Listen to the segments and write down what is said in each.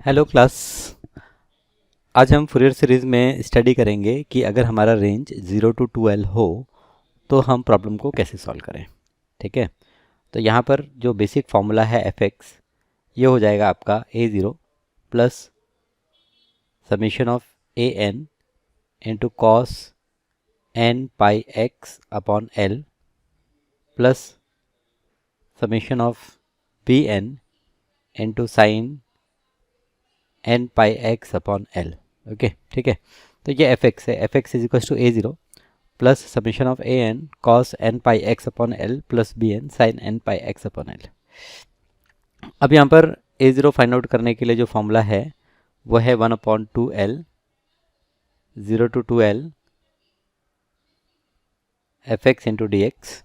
Hello class. आज हम Fourier series में स्टडी करेंगे कि अगर हमारा रेंज 0 to 2L हो तो हम प्रॉब्लम को कैसे सॉल्व करें। ठीक है, तो यहाँ पर जो बेसिक फार्मूला है fx, ये हो जाएगा आपका a0 plus summation of a n into cos n pi x upon l plus summation of b n into sine n pi x upon l। Okay, ठीक है, तो ये fx है। fx is equal to a0 plus summation of a n cos n pi x upon l plus b n sine n pi x upon l। अब यहाँ पर a0 find out करने के लिए जो फॉर्मूला है वो है 1 upon 2l 0 to 2l fx into d x.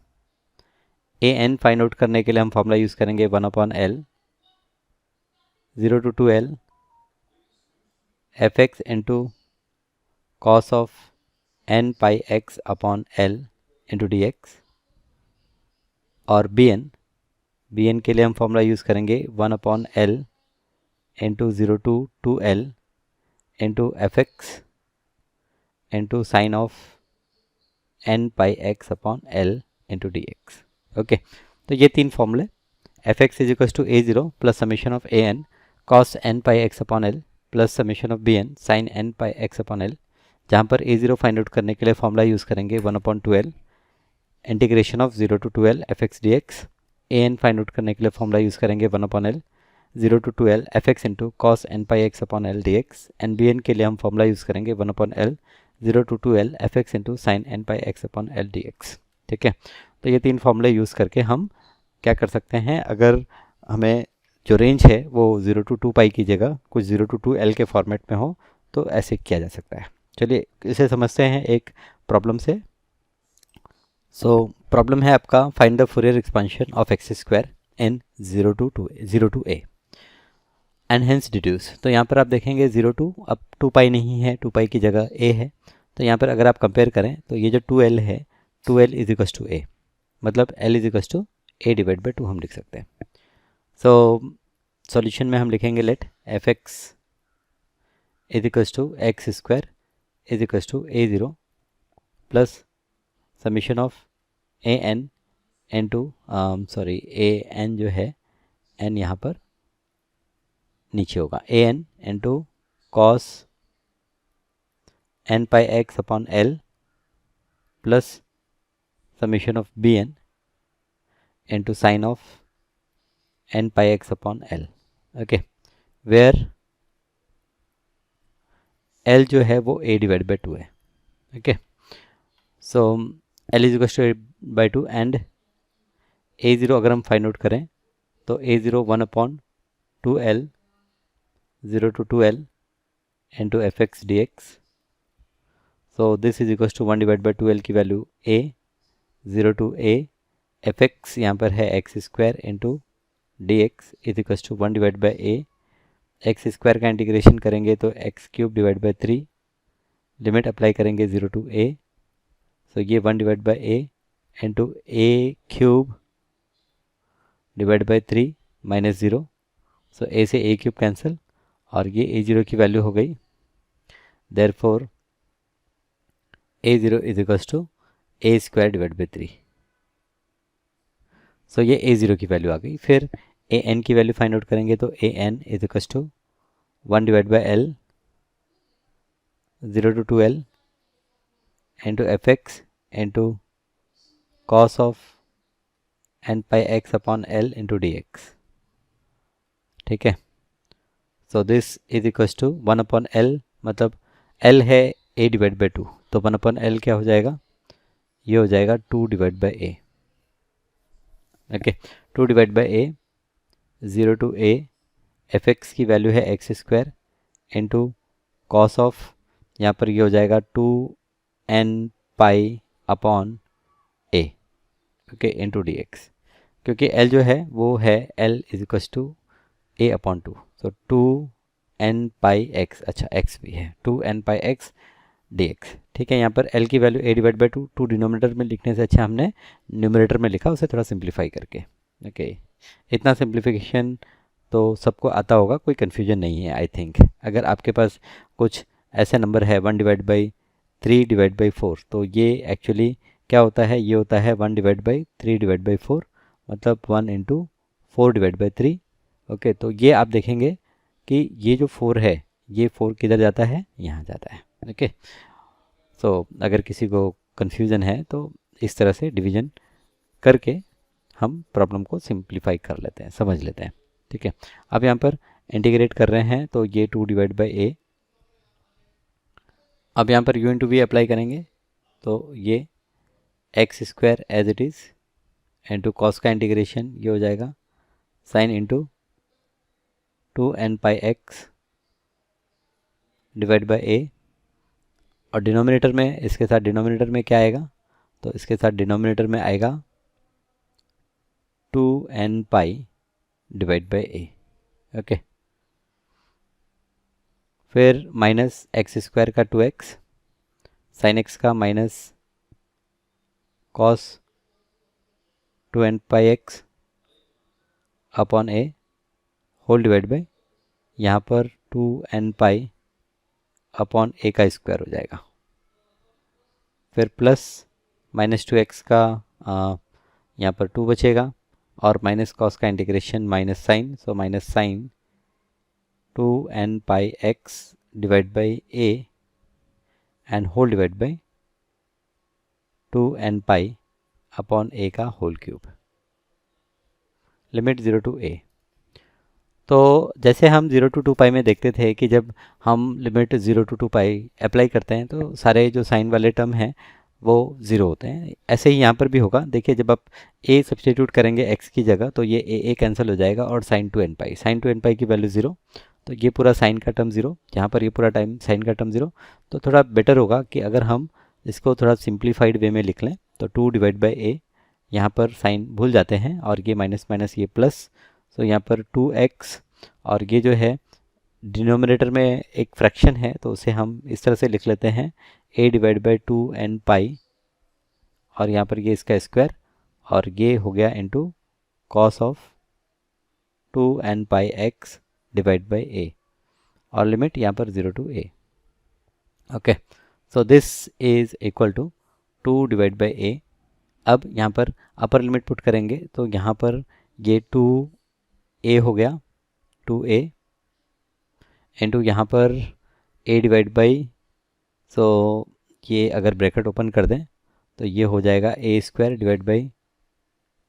a n find out करने के लिए हम फॉर्मूला यूज़ करेंगे 1 upon l 0 to 2l fx into cos of n pi x upon l into d x. और B n के लिए हम formula use करेंगे 1 upon l into 0 to 2l into f x into sine of n pi x upon l into d x. Okay, तो ये तीन फॉर्मूले f x is equal to a0 plus summation of a n cos n pi x upon l plus summation of b n sine n pi x upon l, जहाँ पर a0 find out करने के लिए formula use करेंगे 1 upon 2l integration of 0 to 2l f x d x. A n find out करने के लिए formula use करेंगे 1 upon l 0 to 2l f x into cos n pi x upon l d x. And b n के लिए हम formula use करेंगे 1 upon l 0 to 2l f x into sine n pi x upon l d x. ठीक है, तो ये तीन फॉर्मूले यूज़ करके हम क्या कर सकते हैं, अगर हमें जो रेंज है वो 0 to 2 पाई की जगह कुछ 0 to 2l के फॉर्मेट में हो तो ऐसे किया जा सकता है। चलिए इसे समझते हैं एक प्रॉब्लम से। सो प्रॉब्लम है आपका find the Fourier expansion of x square in 0 to a and hence deduce. तो यहाँ पर आप देखेंगे 0 to, अब 2 पाई नहीं है, 2 पाई की जगह a है, तो यहाँ पर अगर आप कंपेयर करें तो ये जो 2l है 2l is equal to a, मतलब l is equal to a divide by 2 हम लिख सकते हैं। सो सॉल्यूशन में हम लिखेंगे let f x is equal to x square is equal to a0 plus summation of a n into sorry a n जो है एन यहाँ पर नीचे होगा, a n into cos n pi x upon l plus summation of b n into sine of n pi x upon l. Okay, where l जो है वो a divide by 2 है। Okay, so l is equal to a by 2 and a0 अगर हम find out करें तो a0 1 upon 2l 0 to 2l into f x d x. So this is equal to 1 divide by 2l की value a 0 to a f x यहाँ पर है x square into d x is equal to 1 divide by a। X square का integration करेंगे तो x cube divide by 3, limit apply करेंगे 0 to a, so ये 1 divide by a into a cube divide by 3 minus 0, so a से a cube cancel और ये a0 की value हो गई, therefore a0 is equal to a square divide by 3। सो ये a0 की वैल्यू आ गई। फिर ए एन की वैल्यू फाइंड आउट करेंगे तो a n is equal to 1 divide by l 0 to 2l into f x into cos of n pi x upon l into d x. ठीक है, so this is equal to 1 upon l, मतलब l है a divide by 2, तो 1 upon l क्या हो जाएगा, ये हो जाएगा 2 divide by a। Okay, 2 divide by a 0 to a f x की वैल्यू है x square into cos of, यहाँ पर ये हो जाएगा 2n pi upon a, okay, into d x, क्योंकि l जो है वो है l is equal to a upon 2, तो 2n पाई x, अच्छा x भी है 2n पाई x dx। ठीक है, यहाँ पर l की value a divide by 2, 2 denominator में लिखने से अच्छा हमने न्यूमरेटर में लिखा, उसे थोड़ा सिंप्लीफाई करके। ओके, इतना सिंप्लीफिकेशन तो सबको आता होगा, कोई कन्फ्यूजन नहीं है आई थिंक। अगर आपके पास कुछ ऐसा नंबर है 1/3/4, तो ये एक्चुअली क्या होता है, ये होता है 1/3/4, मतलब 1 × 4/3। ओके, तो ये आप देखेंगे कि ये जो 4 है, ये 4 किधर जाता है, यहाँ जाता है। ओके, सो अगर किसी को कन्फ्यूज़न है तो इस तरह से डिवीज़न करके हम प्रॉब्लम को सिंप्लीफाई कर लेते हैं, समझ लेते हैं। ठीक है, अब यहाँ पर इंटीग्रेट कर रहे हैं तो ये 2/a। अब यहाँ पर u/v अप्लाई करेंगे तो ये x² as it is into cos का इंटीग्रेशन ये हो जाएगा sine into 2n πx divide by a। और डिनोमिनेटर में, इसके साथ डिनोमिनेटर में क्या आएगा, तो इसके साथ डिनोमिनेटर में आएगा 2nπ divide by a। Okay, फिर माइनस x² का 2x, साइन x का minus cos 2nπx upon a whole divide by यहाँ पर 2nπ अपॉन a का स्क्वायर हो जाएगा। फिर प्लस माइनस 2x का यहाँ पर 2 बचेगा और माइनस कॉस का integration minus sine, so minus sine 2nπx divide by a and whole divide by 2nπ upon a का whole cube, limit 0 to a। तो जैसे हम 0 टू 2π में देखते थे कि जब हम लिमिट 0 टू 2π अप्लाई करते हैं तो सारे जो साइन वाले टर्म हैं वो 0 होते हैं, ऐसे ही यहाँ पर भी होगा। देखिए, जब आप a सब्सटीट्यूट करेंगे x की जगह तो ये a कैंसिल हो जाएगा और साइन 2nπ की वैल्यू 0, तो ये पूरा साइन का टर्म 0, यहाँ पर ये पूरा टाइम साइन का टर्म 0। तो थोड़ा बेटर होगा कि अगर हम इसको थोड़ा सिंप्लीफाइड वे में लिख लें तो 2 डिवाइड बाई a, यहाँ पर साइन भूल जाते हैं और ये माइनस माइनस ये प्लस, सो यहाँ पर 2x और ये जो है डिनोमिनेटर में एक फ्रैक्शन है तो उसे हम इस तरह से लिख लेते हैं a डिवाइड बाई 2nπ और यहाँ पर ये इसका स्क्वायर और ये हो गया into cos of 2nπx divide by a और लिमिट यहाँ पर 0 to a। Okay, so this is equal to 2 divide by a। अब यहाँ पर अपर लिमिट पुट करेंगे तो यहाँ पर ये 2a हो गया, 2a इंटू यहाँ पर a डिवाइड बाई, सो ये अगर ब्रैकेट ओपन कर दें तो ये हो जाएगा a² डिवाइड बाई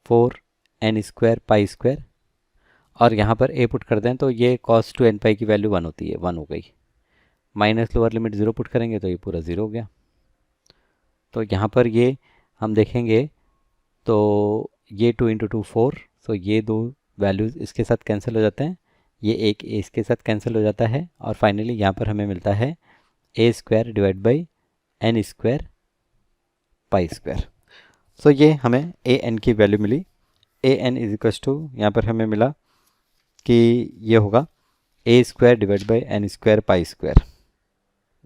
4n² π² और यहाँ पर a पुट कर दें तो ये cos 2nπ की वैल्यू 1 होती है, 1 हो गई। माइनस लोअर लिमिट 0 पुट करेंगे तो ये पूरा 0 हो गया। तो यहाँ पर ये हम देखेंगे तो ये 2 × 2 4, सो ये दो वैल्यूज़ इसके साथ कैंसिल हो जाते हैं, ये एक इसके साथ कैंसिल हो जाता है और फाइनली यहाँ पर हमें मिलता है a² डिवाइड बाई n² π²। सो ये हमें an की वैल्यू मिली। an इज इक्वल टू यहाँ पर हमें मिला कि ये होगा a² divide by n² π²।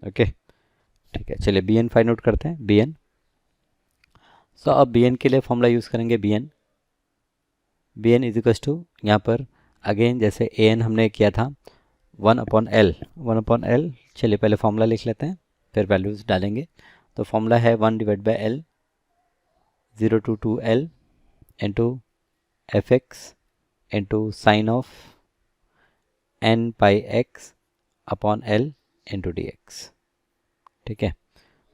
Okay, ठीक है, चलिए bn फाइंड आउट करते हैं, bn। सो अब bn के लिए फॉर्मूला यूज़ करेंगे bn इज इक्वल टू यहाँ पर अगेन जैसे an हमने किया था 1/L। चलिए पहले फॉर्मूला लिख लेते हैं फिर वैल्यूज़ डालेंगे। तो फॉर्मूला है 1 divide by L 0 to 2L into fx into sine of nπx upon L into dx। ठीक है,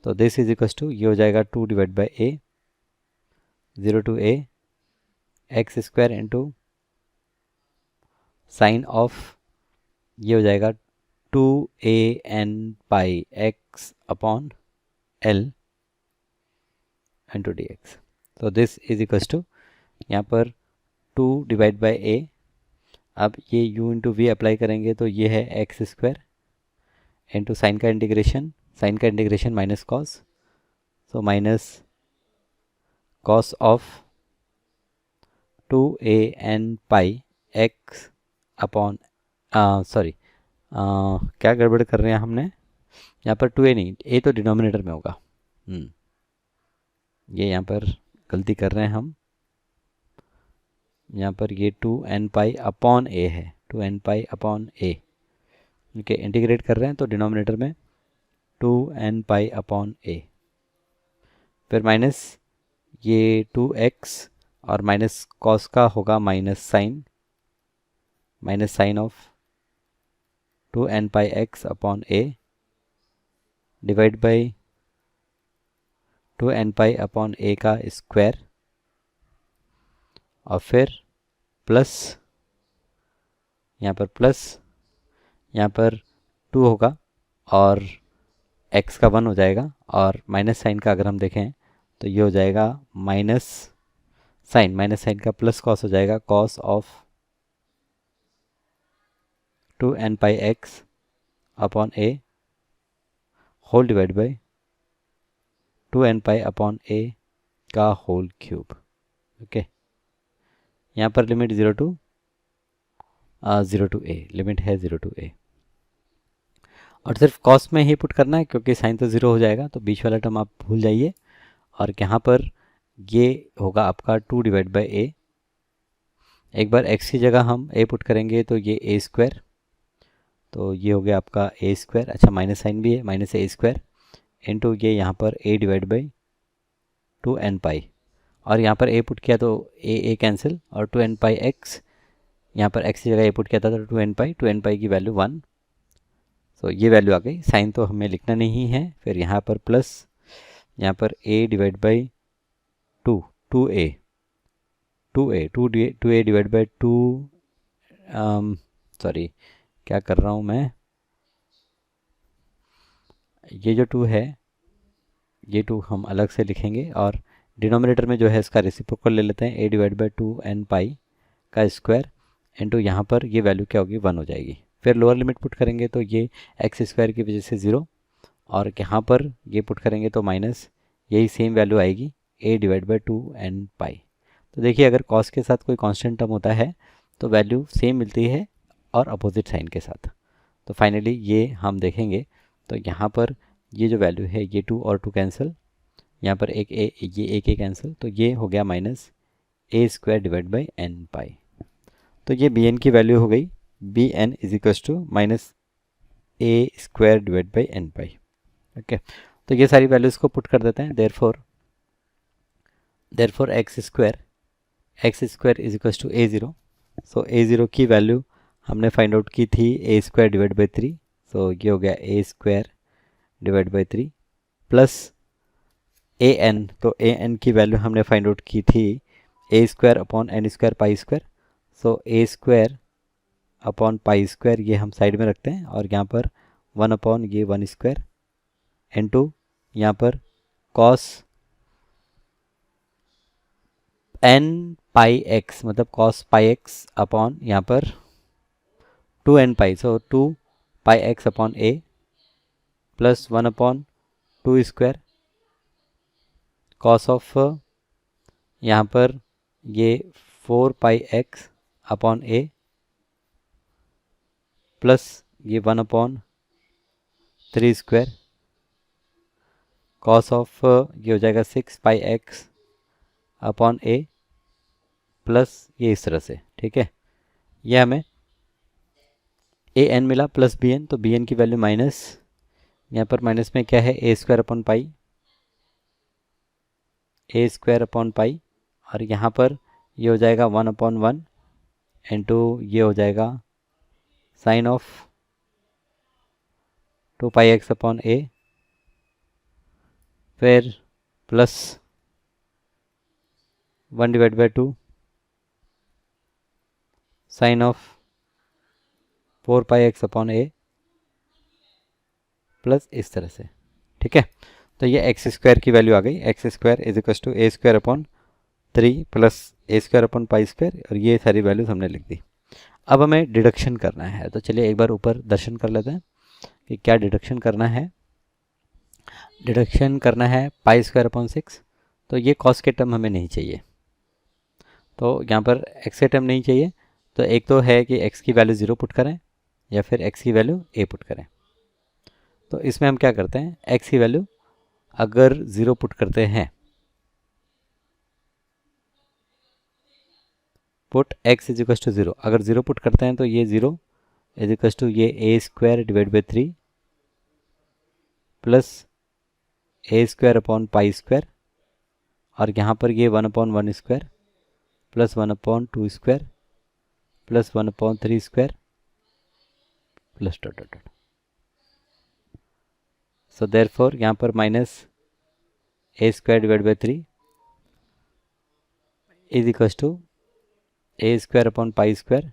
तो दिस इज इक्वल टू ये हो जाएगा 2 divide by a 0 to a x² into sine of ये हो जाएगा 2anπx upon L into dx। तो दिस इज इक्वल टू यहाँ पर 2 डिवाइड बाई a, अब ये u इंटू v अप्लाई करेंगे तो ये है x² इंटू साइन का integration minus cos, so minus cos of 2anπx upon sorry क्या गड़बड़ कर रहे हैं हमने यहाँ पर 2a नहीं, a तो डिनोमिनेटर में होगा, ये यहाँ पर गलती कर रहे हैं हम, यहाँ पर ये 2nπ अपॉन a है, 2n पाई/a। ओके, इंटीग्रेट कर रहे हैं तो डिनोमिनेटर में 2n पाई/a, फिर माइनस ये 2x और माइनस कॉस का होगा माइनस साइन ऑफ 2n पाई/x/a डिवाइड बाई 2n पाई/a का स्क्वायर, और फिर प्लस यहाँ पर 2 होगा और x का 1 हो जाएगा, और माइनस साइन का अगर हम देखें तो ये हो जाएगा माइनस साइन का प्लस कॉस हो जाएगा, कॉस ऑफ 2n पाई/x/a होल डिवाइड बाई 2n पाई/a का होल क्यूब। ओके, यहाँ पर लिमिट 0 टू a, लिमिट है 0 टू a, और सिर्फ कॉस में ही पुट करना है क्योंकि साइन तो 0 हो जाएगा, तो बीच वाला टर्म आप भूल जाइए, और यहाँ पर ये होगा आपका 2 डिवाइड बाई a। एक बार x की जगह हम a पुट करेंगे तो ये a स्क्वायर, तो ये हो गया आपका a स्क्वायर, अच्छा माइनस साइन भी है, माइनस a स्क्वायर इंटू ये यहाँ पर a डिवाइड बाई 2n पाई, और यहाँ पर a पुट किया तो a कैंसिल, और 2n पाई x, यहाँ पर x की जगह a पुट किया था तो 2n पाई की वैल्यू 1, तो ये वैल्यू आ गई। साइन तो हमें लिखना नहीं है, फिर यहाँ पर प्लस, यहाँ पर a divide by 2a divide by 2, sorry क्या कर रहा हूँ मैं, ये जो 2 है ये 2 हम अलग से लिखेंगे, और डिनोमिनेटर में जो है इसका रेसिप्रोकल ले लेते हैं, a डिवाइड बाई 2n पाई का स्क्वायर इंटू यहाँ पर ये वैल्यू क्या होगी 1 हो जाएगी। फिर लोअर लिमिट पुट करेंगे तो ये x स्क्वायर की वजह से 0, और यहाँ पर ये पुट करेंगे तो माइनस यही सेम वैल्यू आएगी a डिवाइड बाई 2n पाई। तो देखिए अगर कॉस के साथ कोई कांस्टेंट टर्म होता है तो वैल्यू सेम मिलती है और अपोजिट साइन के साथ। तो फाइनली ये हम देखेंगे तो यहाँ पर ये जो वैल्यू है ये 2 और 2 कैंसिल, यहाँ पर एक a कैंसिल, तो ये हो गया minus a square divide by n pi. तो ये bn की वैल्यू हो गई bn is equals to minus a square divide by n pi. Okay, तो ये सारी वैल्यूज़ को पुट कर देते हैं, therefore x square is equals to a0। सो a0 की वैल्यू हमने फाइंड आउट की थी a स्क्वायर डिवाइड बाई 3, सो ये हो गया a square divide by 3 plus an, तो an की वैल्यू हमने फाइंड आउट की थी a square upon n square pi square, so a square upon pi square ये हम साइड में रखते हैं, और यहाँ पर 1 अपॉन ये 1 स्क्वायर इंटू यहाँ पर कॉस n पाई x, मतलब कॉस पाई x अपॉन यहाँ पर 2n pi, so 2 pi x upon a plus 1 upon 2 square cos of यहाँ पर ये 4 पाई x अपॉन a प्लस ये 1 अपॉन 3 स्क्वायर कॉस ऑफ ये हो जाएगा 6 पाई x अपॉन a प्लस ये इस तरह से। ठीक है, ये हमें an मिला प्लस bn, तो bn की वैल्यू माइनस, यहाँ पर माइनस में क्या है a स्क्वायर अपॉन पाई, और यहाँ पर ये हो जाएगा 1 अपॉन 1 इंटू ये हो जाएगा sine of 2 pi x upon a, फिर plus 1 divide by 2 sine of 4 pi x upon a plus इस तरह से। ठीक है, तो ये एक्स स्क्वायर की वैल्यू आ गई, x square is equal to a square upon 3 plus a square upon pi square, और ये सारी वैल्यूज हमने लिख दी। अब हमें डिडक्शन करना है, तो चलिए एक बार ऊपर दर्शन कर लेते हैं कि क्या डिडक्शन करना है। डिडक्शन करना है पाई स्क्वायर अपॉन 6, तो ये कॉस के टर्म हमें नहीं चाहिए, तो यहाँ पर x के टर्म नहीं चाहिए, तो एक तो है कि x की वैल्यू 0 पुट करें या फिर x की वैल्यू a पुट करें। तो इसमें हम क्या करते हैं, x की वैल्यू अगर 0 पुट करते हैं put x is equal to 0, अगर 0 पुट करते हैं तो ये 0 इज इक्वल टू ये a square divide by 3 plus a square upon pi square, और यहाँ पर ये 1/1 square plus 1/2 square plus 1/3 square plus dot dot dot. So therefore यहाँ पर minus a square divide by 3 is equal to a square upon pi square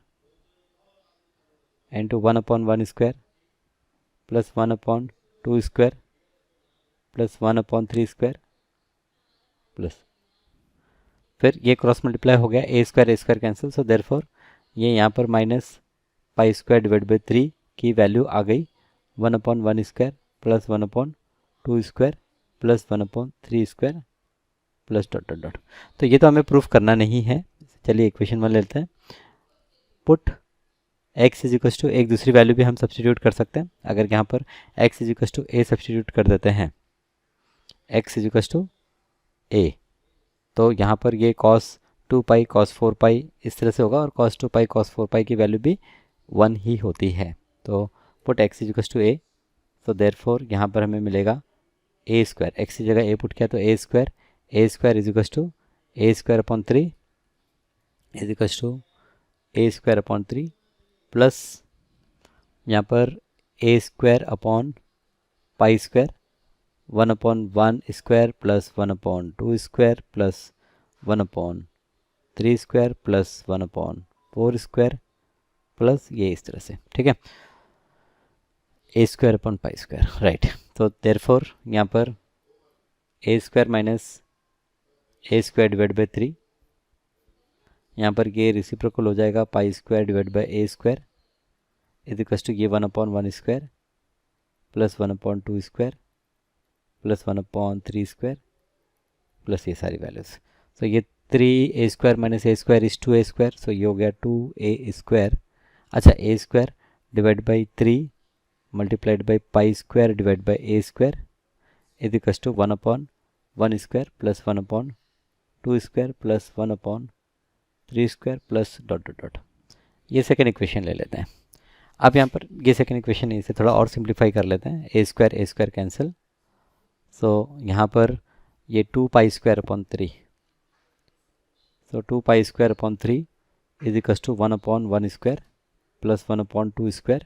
into 1/1 square plus 1/2 square plus 1/3 square plus, फिर ये cross multiply हो गया, a square cancel, so therefore ये यहाँ पर minus pi square divide by 3 की value आ गई 1/1 square plus 1/2 square plus 1/3 square plus dot dot dot. तो ये तो हमें प्रूफ करना नहीं है, चलिए इक्वेशन 1 लेते हैं। Put x is equal to, एक दूसरी वैल्यू भी हम सब्सटीट्यूट कर सकते हैं, अगर यहाँ पर x is equal to a substitute कर देते हैं, x is equal to a, तो यहाँ पर ये cos 2 पाई cos 4 पाई इस तरह से होगा, और cos 2 पाई cos 4 पाई की वैल्यू भी 1 ही होती है। तो put x is equal to a, तो देयरफॉर यहाँ पर हमें मिलेगा ए स्क्वायर, x की जगह a पुट किया तो a square is equal to a square upon 3 is equal to a square upon 3 plus यहाँ पर a square upon pi square 1/1 square plus 1/2 square plus 1/3 square plus 1/4 square plus ये इस तरह से, ठीक है, a square upon pi square, right. तो therefore यहाँ पर a square minus a square divide by 3, यहाँ पर ये रेसिप्रोकल हो जाएगा पाई square divide by a square is equal to ये 1/1 square plus 1/2 square plus 1/3 square plus ये सारी वैल्यूज। सो ये 3 a square minus a square is 2 a square, so ये हो गया 2 ए स्क्वायर, अच्छा a square divide by 3 multiplied by pi square divide by a square is equal to 1/1 square plus 1/2 square plus 1/3 square plus dot dot dot. ये second equation ले लेते हैं। अब यहाँ पर ये सेकेंड इक्वेशन इसे थोड़ा और सिंप्लीफाई कर लेते हैं, ए स्क्वायर कैंसिल, सो यहाँ पर ये 2 pi square upon 3, so 2 pi square upon 3 is equal to 1/1 square plus 1/2 square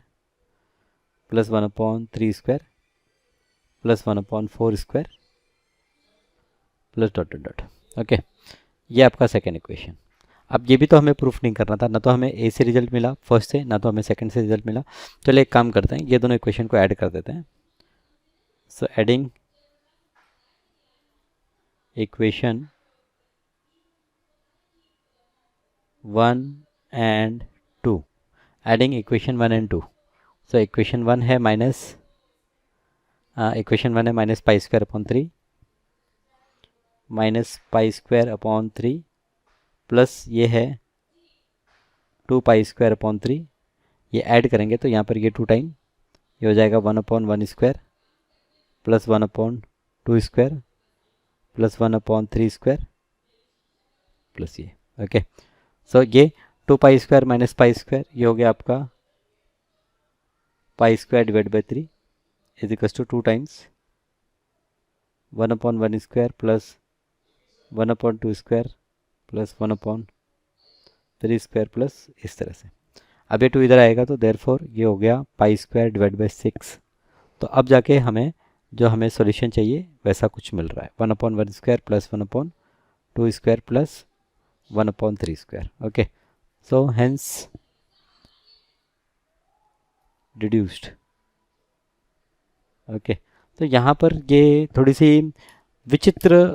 plus 1/3 square plus 1/4 square plus dot dot dot. Okay, ये आपका सेकेंड इक्वेशन। अब ये भी तो हमें प्रूफ नहीं करना था, ना तो हमें ए से रिजल्ट मिला फर्स्ट से, ना तो हमें सेकंड से रिजल्ट मिला। चलिए एक काम करते हैं, ये दोनों इक्वेशन को ऐड कर देते हैं। So adding equation 1 and 2, adding equation 1 and 2। So equation 1 है minus pi square upon 3 minus pi square upon 3 plus ये है 2 पाई स्क्वायर अपॉन 3, ये ऐड करेंगे तो यहाँ पर ये 2 टाइम ये हो जाएगा 1/1 square plus 1/2 square plus 1/3 square plus ये। ओके, सो ये 2 pi square minus pi square ये हो गया आपका pi square divide by 3 is equal to 2 times 1/1 square plus 1/2 square plus 1/3 square plus इस तरह से। अब ये 2 इधर आएगा तो देयरफॉर ये हो गया पाई स्क्वायर डिवाइड बाई 6। तो अब जाके हमें जो हमें सॉल्यूशन चाहिए वैसा कुछ मिल रहा है, 1/1 square plus 1/2 square plus 1/3 square. Okay, so hence deduced. Okay, तो यहाँ पर ये थोड़ी सी विचित्र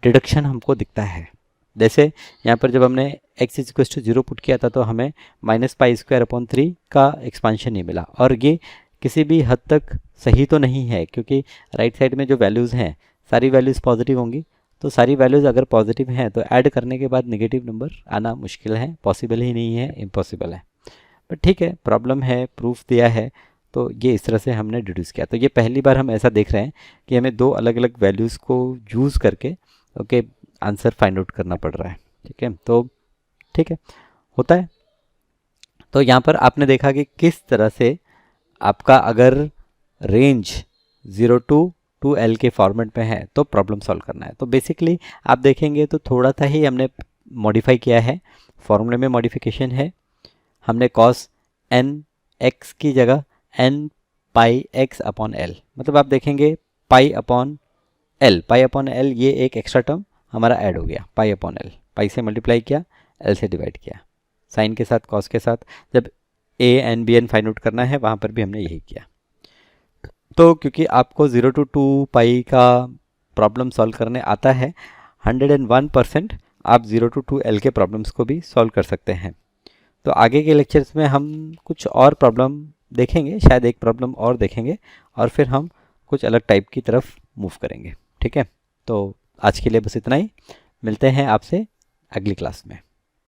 डिडक्शन हमको दिखता है। जैसे यहाँ पर जब हमने x is equal to 0 put किया था तो हमें माइनस पाई स्क्वायर अपॉन 3 का एक्सपांशन नहीं मिला, और ये किसी भी हद तक सही तो नहीं है, क्योंकि राइट साइड में जो वैल्यूज़ हैं सारी वैल्यूज़ पॉजिटिव होंगी, तो सारी वैल्यूज़ अगर पॉजिटिव हैं तो ऐड करने के बाद नेगेटिव नंबर आना मुश्किल है, पॉसिबल ही नहीं है, इम्पॉसिबल है। बट ठीक है, प्रॉब्लम है, प्रूफ दिया है, तो ये इस तरह से हमने डिड्यूस किया। तो ये पहली बार हम ऐसा देख रहे हैं कि हमें 2 अलग अलग वैल्यूज़ को यूज़ करके आंसर फाइंड आउट करना पड़ रहा है। ठीक है, तो ठीक है, होता है। तो यहाँ पर आपने देखा कि किस तरह से आपका अगर रेंज 0 to 2L के फॉर्मेट में है तो प्रॉब्लम सॉल्व करना है। तो बेसिकली आप देखेंगे तो थोड़ा सा ही हमने मॉडिफाई किया है, फॉर्मूले में मॉडिफिकेशन है। हमने कॉस एन एक्स की जगह N pi x upon L, मतलब आप देखेंगे पाई अपॉन एल ये एक एक्स्ट्रा टर्म हमारा ऐड हो गया। पाई अपॉन एल, पाई से मल्टीप्लाई किया, एल से डिवाइड किया, साइन के साथ कॉस के साथ। जब a n b n find out करना है वहाँ पर भी हमने यही किया। तो क्योंकि आपको 0 to 2 पाई का प्रॉब्लम सॉल्व करने आता है, 101% आप 0 to 2L के प्रॉब्लम्स को भी सॉल्व कर सकते हैं। तो आगे के लेक्चर्स में हम कुछ और प्रॉब्लम देखेंगे, शायद एक प्रॉब्लम और देखेंगे, और फिर हम कुछ अलग टाइप की तरफ मूव करेंगे। ठीक है, तो आज के लिए बस इतना ही। मिलते हैं आपसे अगली क्लास में।